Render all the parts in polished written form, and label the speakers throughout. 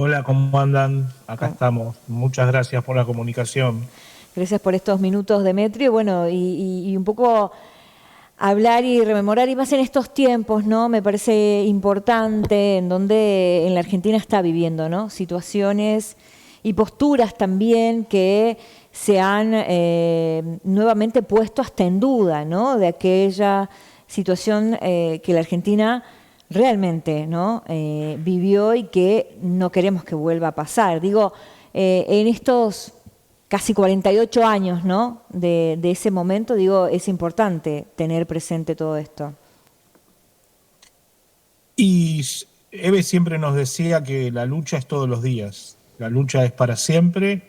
Speaker 1: Hola, ¿cómo andan? Acá
Speaker 2: Con-
Speaker 1: estamos. Muchas gracias por la comunicación.
Speaker 2: Gracias por estos minutos, Demetrio. Bueno, y un poco hablar y rememorar, y más en estos tiempos, ¿no? Me parece importante en donde en la Argentina está viviendo, ¿no? Situaciones y posturas también que se han nuevamente puesto hasta en duda, ¿no? De aquella situación que la Argentina realmente, ¿no? Vivió y que no queremos que vuelva a pasar. Digo, en estos casi 48 años, ¿no? De ese momento, digo, es importante tener presente todo esto.
Speaker 1: Y Eve siempre nos decía que la lucha es todos los días. La lucha es para siempre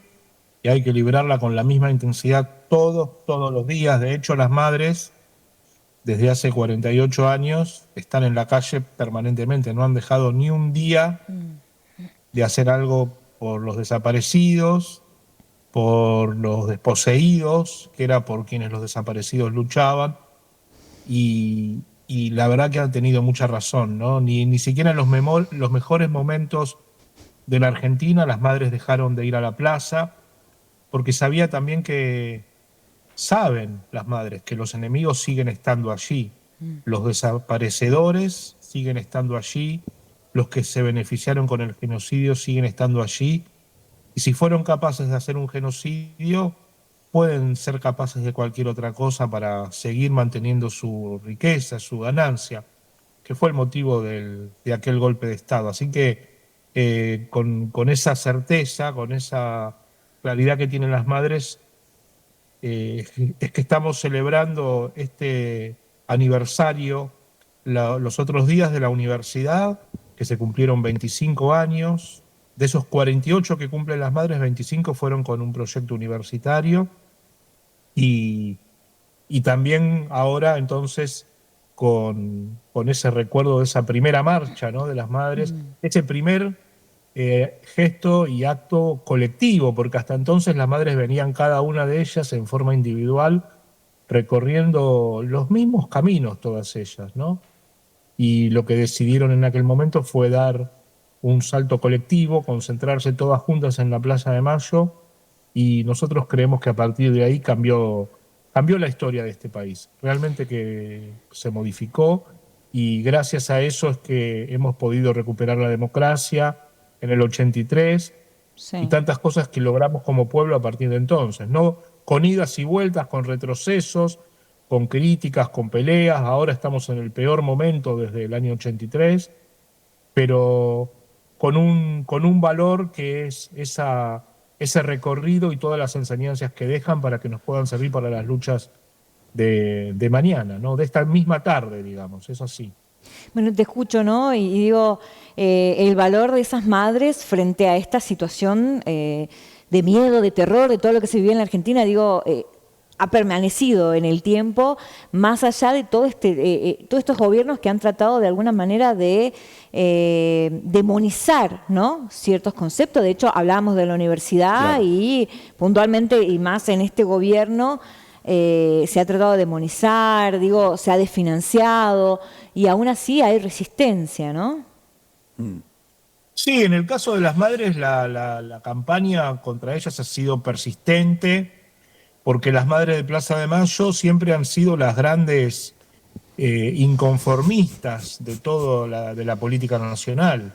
Speaker 1: y hay que librarla con la misma intensidad todos los días. De hecho, las madres, desde hace 48 años, están en la calle permanentemente. No han dejado ni un día de hacer algo por los desaparecidos, por los desposeídos, que era por quienes los desaparecidos luchaban. Y la verdad que han tenido mucha razón, ¿no? Ni siquiera en los mejores momentos de la Argentina las madres dejaron de ir a la plaza, porque sabía también saben las madres que los enemigos siguen estando allí, los desaparecedores siguen estando allí, los que se beneficiaron con el genocidio siguen estando allí, y si fueron capaces de hacer un genocidio, pueden ser capaces de cualquier otra cosa para seguir manteniendo su riqueza, su ganancia, que fue el motivo de aquel golpe de Estado. Así que con esa certeza, con esa claridad que tienen las madres, eh, es que estamos celebrando este aniversario los otros días de la universidad, que se cumplieron 25 años. De esos 48 que cumplen las madres, 25 fueron con un proyecto universitario y, y también ahora entonces con ese recuerdo de esa primera marcha, ¿no? De las madres, ese primer gesto y acto colectivo, porque hasta entonces las madres venían cada una de ellas en forma individual, recorriendo los mismos caminos todas ellas, ¿no? Y lo que decidieron en aquel momento fue dar un salto colectivo, concentrarse todas juntas en la Plaza de Mayo, y nosotros creemos que a partir de ahí cambió la historia de este país. Realmente que se modificó y gracias a eso es que hemos podido recuperar la democracia en el 83 y
Speaker 2: Sí.
Speaker 1: tantas cosas que logramos como pueblo a partir de entonces, ¿no? Con idas y vueltas, con retrocesos, con críticas, con peleas. Ahora estamos en el peor momento desde el año 83, pero con un valor que es ese recorrido y todas las enseñanzas que dejan para que nos puedan servir para las luchas de mañana, ¿no? De esta misma tarde, digamos, es así.
Speaker 2: Bueno, te escucho, ¿no? Y digo, el valor de esas madres frente a esta situación de miedo, de terror, de todo lo que se vivía en la Argentina, digo, ha permanecido en el tiempo, más allá de todos estos gobiernos que han tratado de alguna manera de demonizar, ¿no? Ciertos conceptos. De hecho, hablábamos de la universidad
Speaker 1: Claro.
Speaker 2: y puntualmente, y más en este gobierno, se ha tratado de demonizar, digo, se ha desfinanciado y aún así hay resistencia, ¿no?
Speaker 1: Sí, en el caso de las madres, la campaña contra ellas ha sido persistente, porque las madres de Plaza de Mayo siempre han sido las grandes inconformistas de de la política nacional,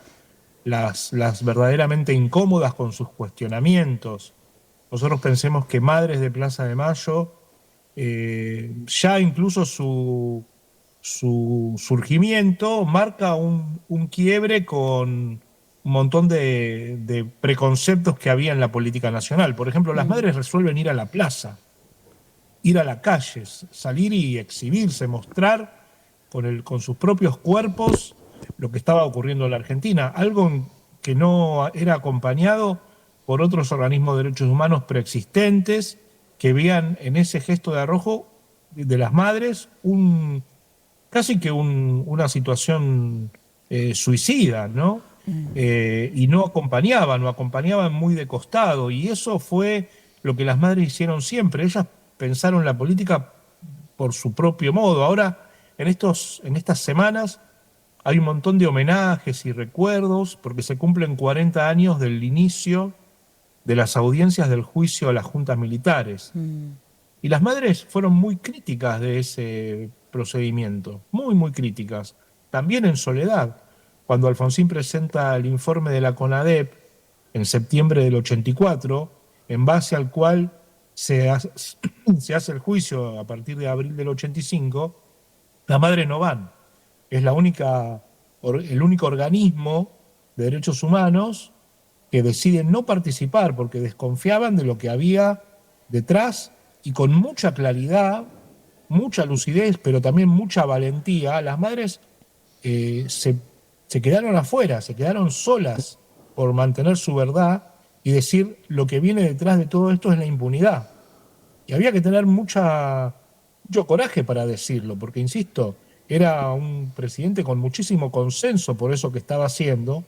Speaker 1: las verdaderamente incómodas con sus cuestionamientos. Nosotros pensemos que Madres de Plaza de Mayo, ya incluso su surgimiento marca un quiebre con un montón de preconceptos que había en la política nacional. Por ejemplo, las madres resuelven ir a la plaza, ir a la calle, salir y exhibirse, mostrar con sus propios cuerpos lo que estaba ocurriendo en la Argentina, algo que no era acompañado por otros organismos de derechos humanos preexistentes que veían en ese gesto de arrojo de las madres casi que una situación suicida, ¿no? Y no acompañaban, o acompañaban muy de costado, y eso fue lo que las madres hicieron siempre. Ellas pensaron la política por su propio modo. Ahora, en estas semanas, hay un montón de homenajes y recuerdos porque se cumplen 40 años del inicio de las audiencias del juicio a las juntas militares. Y las madres fueron muy críticas de ese procedimiento, muy, muy críticas, también en soledad. Cuando Alfonsín presenta el informe de la CONADEP en septiembre del 84, en base al cual se hace el juicio a partir de abril del 85, las madres no van. Es el único organismo de derechos humanos que deciden no participar porque desconfiaban de lo que había detrás, y con mucha claridad, mucha lucidez, pero también mucha valentía, las madres se quedaron afuera, se quedaron solas por mantener su verdad y decir lo que viene detrás de todo esto es la impunidad. Y había que tener mucho coraje para decirlo, porque, insisto, era un presidente con muchísimo consenso por eso que estaba haciendo,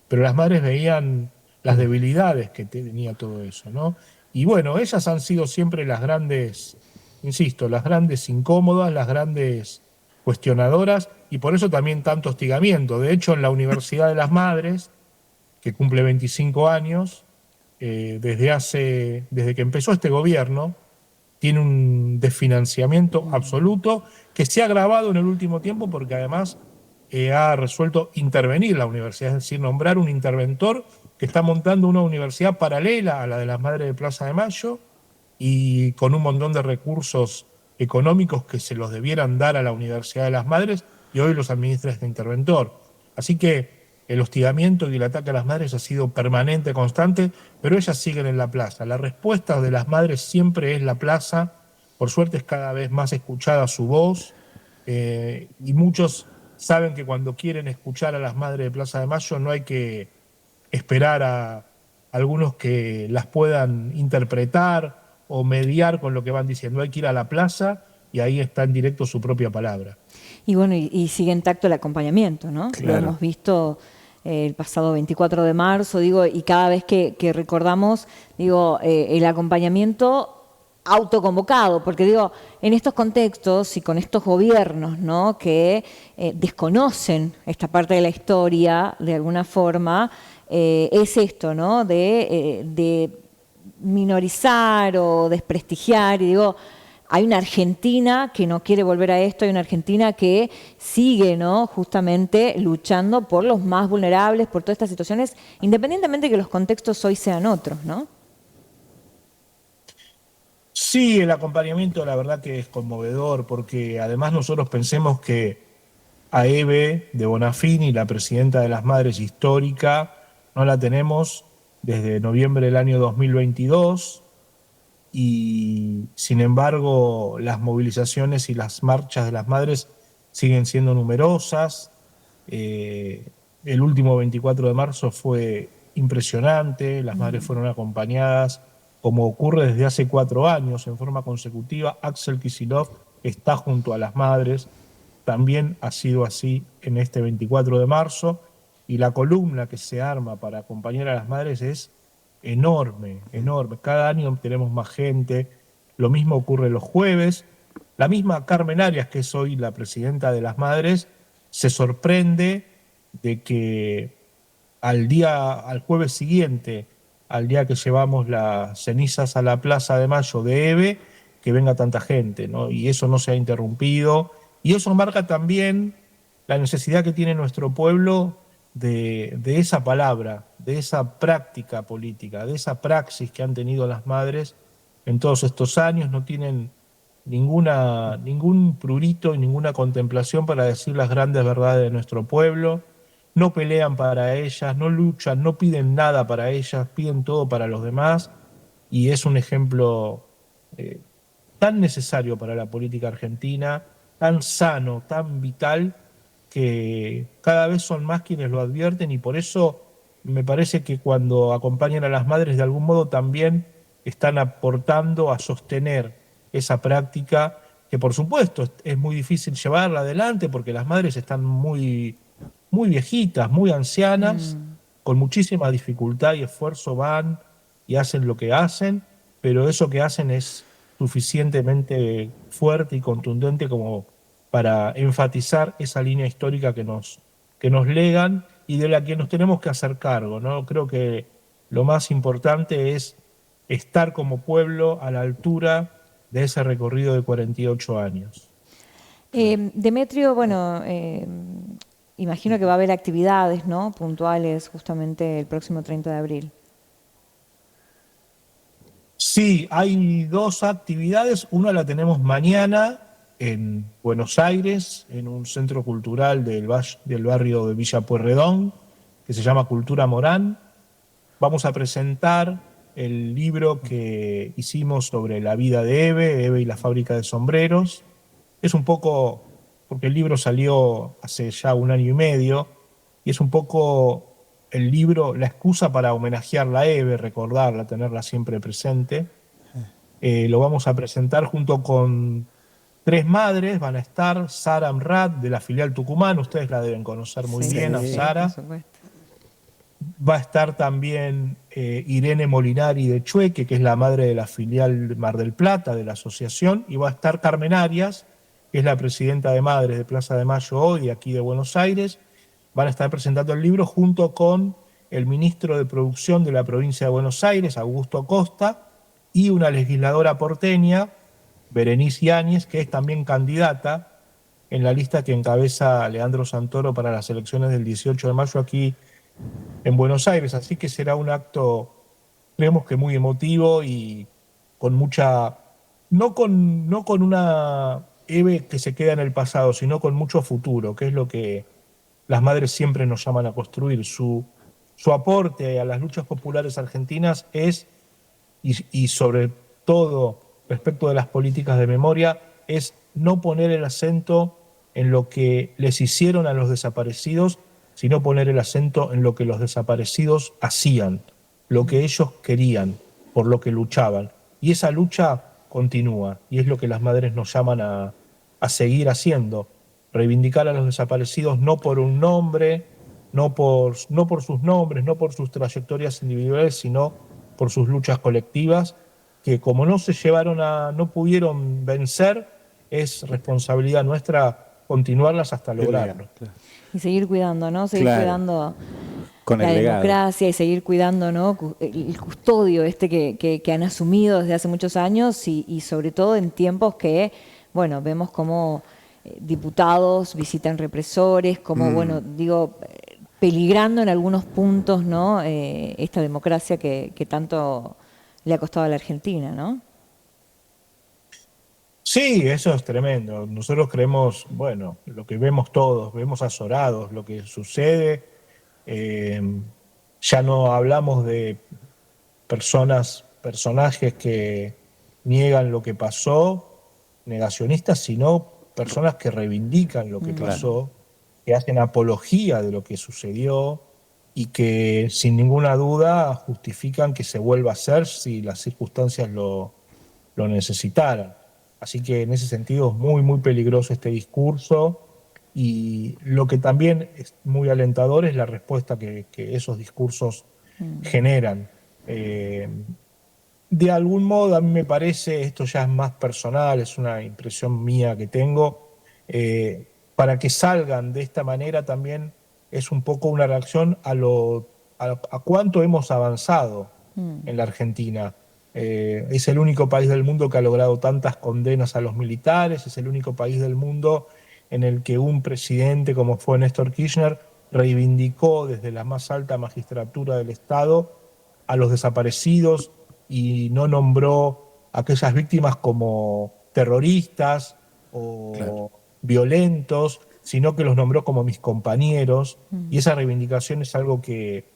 Speaker 1: pero las madres veían las debilidades que tenía todo eso, ¿no? Y bueno, ellas han sido siempre las grandes, insisto, las grandes incómodas, las grandes cuestionadoras, y por eso también tanto hostigamiento. De hecho, en la Universidad de las Madres, que cumple 25 años, desde que empezó este gobierno, tiene un desfinanciamiento absoluto que se ha agravado en el último tiempo porque además ha resuelto intervenir la universidad, es decir, nombrar un interventor que está montando una universidad paralela a la de las Madres de Plaza de Mayo y con un montón de recursos económicos que se los debieran dar a la Universidad de las Madres, y hoy los administra este interventor. Así que el hostigamiento y el ataque a las madres ha sido permanente, constante, pero ellas siguen en la plaza. La respuesta de las madres siempre es la plaza. Por suerte es cada vez más escuchada su voz, y muchos saben que cuando quieren escuchar a las madres de Plaza de Mayo no hay que esperar a algunos que las puedan interpretar o mediar con lo que van diciendo. Hay que ir a la plaza y ahí está en directo su propia palabra.
Speaker 2: Y bueno, y sigue intacto el acompañamiento, ¿no?
Speaker 1: Claro.
Speaker 2: Lo hemos visto el pasado 24 de marzo, digo, y cada vez que recordamos, digo, el acompañamiento autoconvocado, porque digo, en estos contextos y con estos gobiernos, ¿no?, que desconocen esta parte de la historia de alguna forma, es esto, ¿no?, de minorizar o desprestigiar, y digo, hay una Argentina que no quiere volver a esto, hay una Argentina que sigue, ¿no?, justamente luchando por los más vulnerables, por todas estas situaciones, independientemente de que los contextos hoy sean otros, ¿no?
Speaker 1: Sí, el acompañamiento la verdad que es conmovedor, porque además nosotros pensemos que a Eve de Bonafini, la presidenta de las Madres histórica, no la tenemos desde noviembre del año 2022, y sin embargo las movilizaciones y las marchas de las madres siguen siendo numerosas. El último 24 de marzo fue impresionante, las madres fueron acompañadas, como ocurre desde hace 4 años, en forma consecutiva. Axel Kicillof está junto a las madres, también ha sido así en este 24 de marzo, y la columna que se arma para acompañar a las madres es enorme, enorme. Cada año tenemos más gente, lo mismo ocurre los jueves. La misma Carmen Arias, que es hoy la presidenta de las madres, se sorprende de que al jueves siguiente, al día que llevamos las cenizas a la Plaza de Mayo de Eve, que venga tanta gente, ¿no? Y eso no se ha interrumpido. Y eso marca también la necesidad que tiene nuestro pueblo de esa palabra, de esa práctica política, de esa praxis que han tenido las madres en todos estos años. No tienen ningún prurito y ninguna contemplación para decir las grandes verdades de nuestro pueblo. No pelean para ellas, no luchan, no piden nada para ellas, piden todo para los demás, y es un ejemplo tan necesario para la política argentina, tan sano, tan vital, que cada vez son más quienes lo advierten, y por eso me parece que cuando acompañan a las madres de algún modo también están aportando a sostener esa práctica, que por supuesto es muy difícil llevarla adelante porque las madres están muy viejitas, muy ancianas, con muchísima dificultad y esfuerzo van y hacen lo que hacen, pero eso que hacen es suficientemente fuerte y contundente como para enfatizar esa línea histórica que nos que nos legan y de la que nos tenemos que hacer cargo, ¿no? Creo que lo más importante es estar como pueblo a la altura de ese recorrido de 48 años.
Speaker 2: Demetrio, bueno, imagino que va a haber actividades, ¿no?, puntuales justamente el próximo 30 de abril.
Speaker 1: Sí, hay dos actividades. Una la tenemos mañana en Buenos Aires, en un centro cultural del barrio de Villa Pueyrredón, que se llama Cultura Morán. Vamos a presentar el libro que hicimos sobre la vida de Eve y la fábrica de sombreros. Es un poco, porque el libro salió hace ya 1 año y medio, y es un poco el libro, la excusa para homenajearla a Eve, recordarla, tenerla siempre presente. Lo vamos a presentar junto con 3 madres, van a estar Sara Amrat de la filial Tucumán, ustedes la deben conocer muy
Speaker 2: Sí,
Speaker 1: bien, a
Speaker 2: sí,
Speaker 1: Sara.
Speaker 2: por supuesto.
Speaker 1: Va a estar también Irene Molinari de Chueque, que es la madre de la filial Mar del Plata de la asociación, y va a estar Carmen Arias, que es la presidenta de Madres de Plaza de Mayo hoy, aquí de Buenos Aires. Van a estar presentando el libro junto con el ministro de Producción de la provincia de Buenos Aires, Augusto Costa, y una legisladora porteña, Berenice Yáñez, que es también candidata en la lista que encabeza Leandro Santoro para las elecciones del 18 de mayo aquí en Buenos Aires. Así que será un acto, creemos que muy emotivo y con mucha, no con una Eve que se queda en el pasado, sino con mucho futuro, que es lo que las madres siempre nos llaman a construir. Su aporte a las luchas populares argentinas es, y sobre todo respecto de las políticas de memoria, es no poner el acento en lo que les hicieron a los desaparecidos, sino poner el acento en lo que los desaparecidos hacían, lo que ellos querían, por lo que luchaban. Y esa lucha continúa, y es lo que las madres nos llaman a seguir haciendo, reivindicar a los desaparecidos no por un nombre, no por sus nombres, no por sus trayectorias individuales, sino por sus luchas colectivas, que como no pudieron vencer, es responsabilidad nuestra continuarlas hasta lograrlo.
Speaker 3: Claro.
Speaker 2: Y seguir cuidando, ¿no? Seguir cuidando
Speaker 3: con
Speaker 2: la
Speaker 3: el legado.
Speaker 2: democracia y seguir cuidando, ¿no?, el custodio que han asumido desde hace muchos años y sobre todo en tiempos que, bueno, vemos como diputados visitan represores, como, bueno, digo, peligrando en algunos puntos, ¿no?, esta democracia que tanto le ha costado a la Argentina, ¿no?
Speaker 1: Sí, eso es tremendo. Nosotros creemos, bueno, lo que vemos todos, vemos azorados lo que sucede. Ya no hablamos de personajes que niegan lo que pasó, negacionistas, sino personas que reivindican lo que pasó, que hacen apología de lo que sucedió y que sin ninguna duda justifican que se vuelva a hacer si las circunstancias lo necesitaran. Así que en ese sentido es muy, muy peligroso este discurso, y lo que también es muy alentador es la respuesta que esos discursos generan. De algún modo, a mí me parece, esto ya es más personal, es una impresión mía que tengo, para que salgan de esta manera también es un poco una reacción a cuánto hemos avanzado en la Argentina. Es el único país del mundo que ha logrado tantas condenas a los militares, es el único país del mundo en el que un presidente como fue Néstor Kirchner reivindicó desde la más alta magistratura del Estado a los desaparecidos y no nombró a aquellas víctimas como terroristas o violentos, sino que los nombró como mis compañeros, y esa reivindicación es algo que,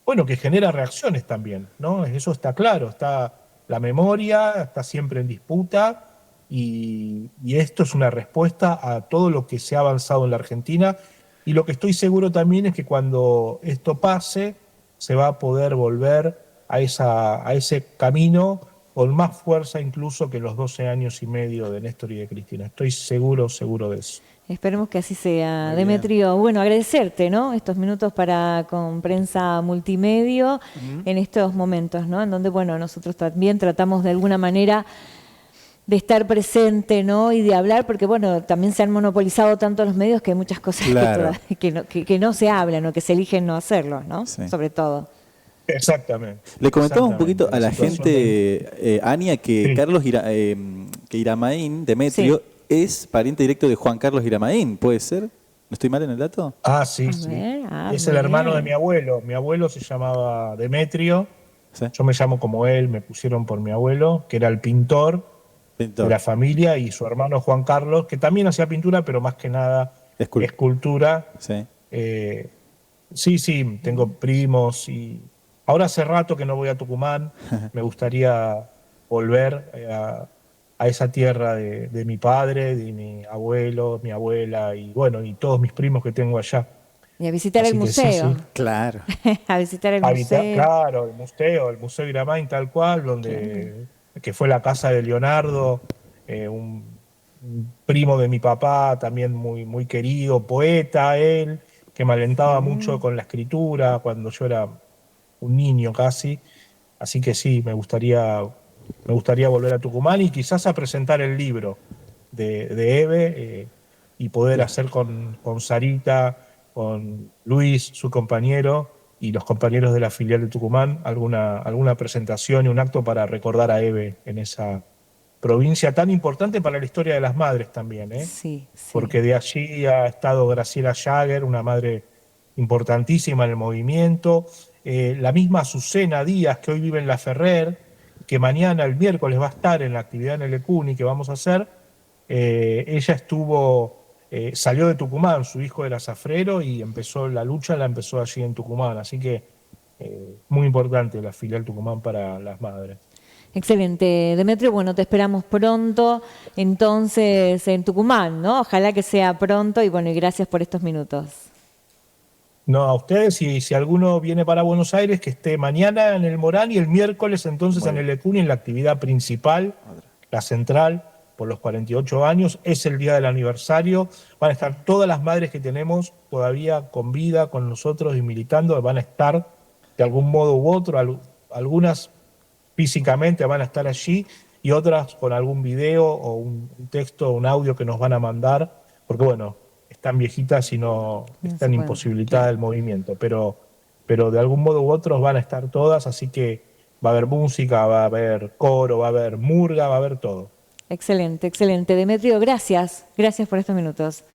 Speaker 1: bueno, que genera reacciones también, ¿no? Eso está claro, la memoria está siempre en disputa, y esto es una respuesta a todo lo que se ha avanzado en la Argentina, y lo que estoy seguro también es que cuando esto pase se va a poder volver a ese camino con más fuerza incluso que los 12 años y medio de Néstor y de Cristina. Estoy seguro de eso.
Speaker 2: Esperemos que así sea. Demetrio, bueno, agradecerte, ¿no?, estos minutos con Prensa Multimedio en estos momentos, ¿no?, en donde, bueno, nosotros también tratamos de alguna manera de estar presente, ¿no? Y de hablar, porque bueno, también se han monopolizado tanto los medios que hay muchas cosas
Speaker 3: Claro.
Speaker 2: que no se hablan o que se eligen no hacerlo, ¿no?
Speaker 3: Sí.
Speaker 2: Sobre todo.
Speaker 1: Exactamente.
Speaker 3: Le comentaba un
Speaker 1: Exactamente.
Speaker 3: poquito a la
Speaker 1: situación de...
Speaker 3: gente, Ania, que
Speaker 1: Sí.
Speaker 3: que Iramaín, Demetrio, es pariente directo de Juan Carlos Iramaín, ¿puede ser? ¿No estoy mal en el dato?
Speaker 1: Ah, sí,
Speaker 2: A
Speaker 1: sí.
Speaker 2: ver,
Speaker 1: Es el
Speaker 2: muy
Speaker 1: hermano de
Speaker 2: bien.
Speaker 1: mi abuelo. Mi abuelo se llamaba Demetrio.
Speaker 3: Sí.
Speaker 1: Yo me llamo como él, me pusieron por mi abuelo, que era el pintor de
Speaker 3: Pintor.
Speaker 1: la familia, y su hermano Juan Carlos, que también hacía pintura, pero más que nada escultura.
Speaker 3: Sí.
Speaker 1: Sí, sí, tengo primos y ahora hace rato que no voy a Tucumán. Me gustaría volver a esa tierra de mi padre, de mi abuelo, mi abuela y bueno, y todos mis primos que tengo allá.
Speaker 2: Y a visitar el
Speaker 1: Así que sí,
Speaker 2: museo.
Speaker 1: sí.
Speaker 3: Claro.
Speaker 2: A visitar el
Speaker 1: Habitar,
Speaker 2: museo.
Speaker 1: claro, el Museo Iramain tal cual, donde que fue la casa de Leonardo, un primo de mi papá, también muy, muy querido, poeta él, que me alentaba mucho con la escritura cuando yo era un niño casi. Así que sí, me gustaría volver a Tucumán y quizás a presentar el libro de Eve y poder
Speaker 3: Claro.
Speaker 1: hacer con Sarita, con Luis, su compañero, y los compañeros de la filial de Tucumán, alguna presentación y un acto para recordar a Eve en esa provincia tan importante para la historia de las madres también, ¿eh?
Speaker 2: Sí, sí.
Speaker 1: Porque de allí ha estado Graciela Jagger, una madre importantísima en el movimiento, la misma Azucena Díaz, que hoy vive en La Ferrer, que mañana, el miércoles, va a estar en la actividad en el ECUNI que vamos a hacer. Ella salió de Tucumán, su hijo era zafrero y empezó la lucha, la empezó allí en Tucumán, así que muy importante la filial Tucumán para las madres.
Speaker 2: Excelente, Demetrio. Bueno, te esperamos pronto, entonces, en Tucumán, ¿no? Ojalá que sea pronto y bueno, y gracias por estos minutos.
Speaker 1: No, a ustedes, y si alguno viene para Buenos Aires, que esté mañana en el Morán y el miércoles entonces en el ECUNI, en la actividad principal, la central, por los 48 años, es el día del aniversario, van a estar todas las madres que tenemos todavía con vida, con nosotros y militando, van a estar de algún modo u otro, algunas físicamente van a estar allí y otras con algún video o un texto o un audio que nos van a mandar, porque bueno, están viejitas y no
Speaker 2: No se
Speaker 1: están
Speaker 2: pueden,
Speaker 1: imposibilitadas
Speaker 2: claro.
Speaker 1: del movimiento, pero de algún modo u otro van a estar todas, así que va a haber música, va a haber coro, va a haber murga, va a haber todo.
Speaker 2: Excelente, excelente. Demetrio, gracias. Gracias por estos minutos.